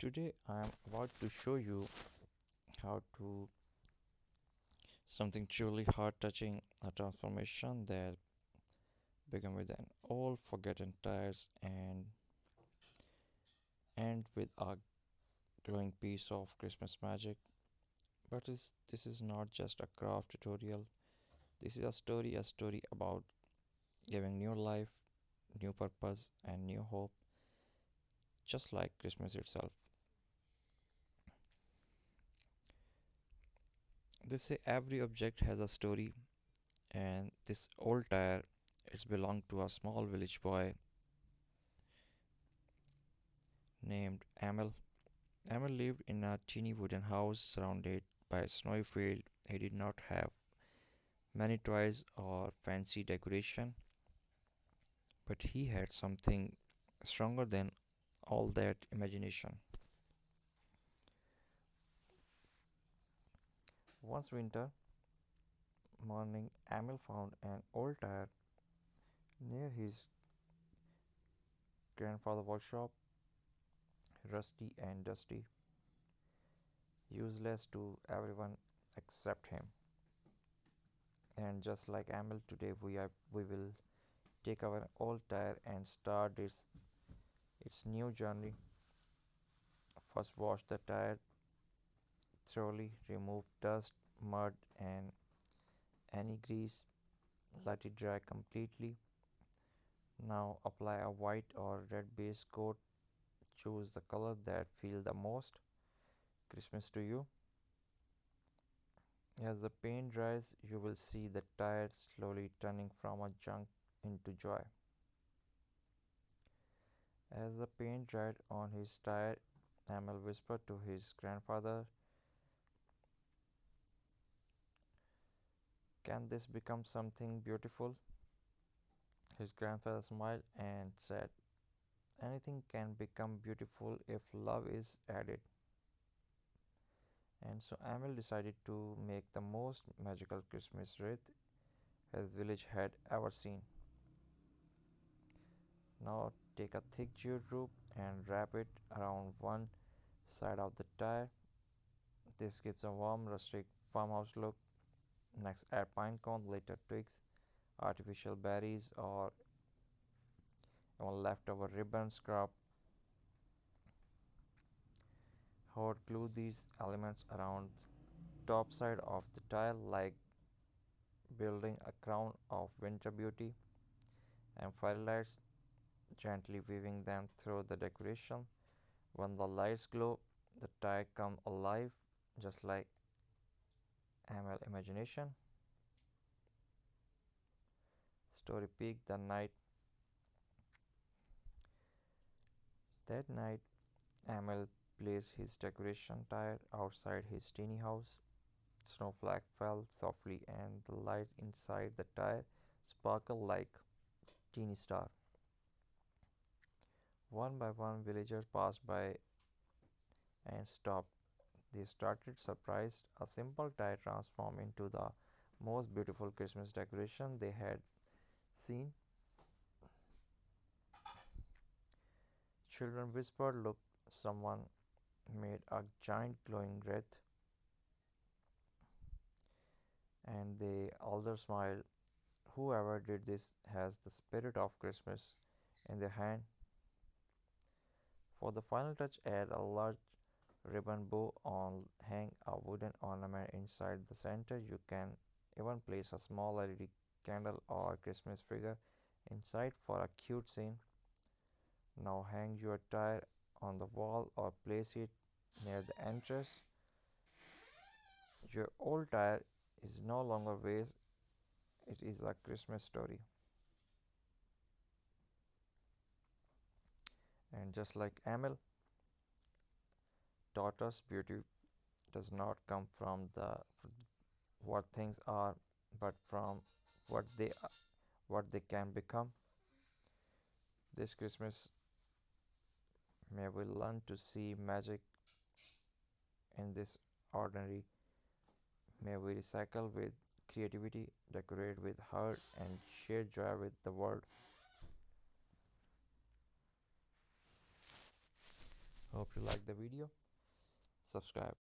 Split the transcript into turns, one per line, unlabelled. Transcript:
Today I am about to show you how to something truly heart-touching, a transformation that began with an old forgotten tires and end with a glowing piece of Christmas magic. But this is not just a craft tutorial. This is a story about giving new life, new purpose, and new hope, just like Christmas itself. They say every object has a story, and this old tire, it's belonged to a small village boy named Emil. Emil lived in a teeny wooden house surrounded by a snowy field. He did not have many toys or fancy decoration, but he had something stronger than all that imagination. Once winter morning, Emil found an old tire near his grandfather's workshop, rusty and dusty, useless to everyone except him. And just like Emil, today we will take our old tire and start its new journey. First, wash the tire thoroughly, remove dust, mud, and any grease. Let it dry completely. Now, apply a white or red base coat. Choose the color that feels the most Christmas to you. As the paint dries, you will see the tire slowly turning from a junk into joy. As the paint dried on his tire, Emil whispered to his grandfather, "Can this become something beautiful?" His grandfather smiled and said, "Anything can become beautiful if love is added." And so Emil decided to make the most magical Christmas wreath his village had ever seen. Now take a thick jute rope and wrap it around one side of the tire. This gives a warm, rustic farmhouse look. Next, add pine cone, later twigs, artificial berries, or even leftover ribbon scrap. Hot glue these elements around top side of the tile like building a crown of winter beauty, and firelights, gently weaving them through the decoration. When the lights glow, the tile come alive, just like ML imagination. Story peak the night. That night, ML placed his decoration tire outside his teeny house. Snowflake fell softly, and the light inside the tire sparkled like teeny star. One by one, villagers passed by and stopped. They started surprised. A simple tire transformed into the most beautiful Christmas decoration they had seen. Children whispered, "Look, someone made a giant glowing wreath." And the elders smiled. "Whoever did this has the spirit of Christmas in their hand." For the final touch, add a large ribbon bow on, hang a wooden ornament inside the center. You can even place a small LED candle or Christmas figure inside for a cute scene. Now hang your tire on the wall or place it near the entrance. Your old tire is no longer waste, it is a Christmas story. And just like Emil taught us, beauty does not come from what things are, but from what they what they can become. This Christmas, may we learn to see magic in this ordinary. May we recycle with creativity, decorate with heart, and share joy with the world. Hope you like the video. Subscribe.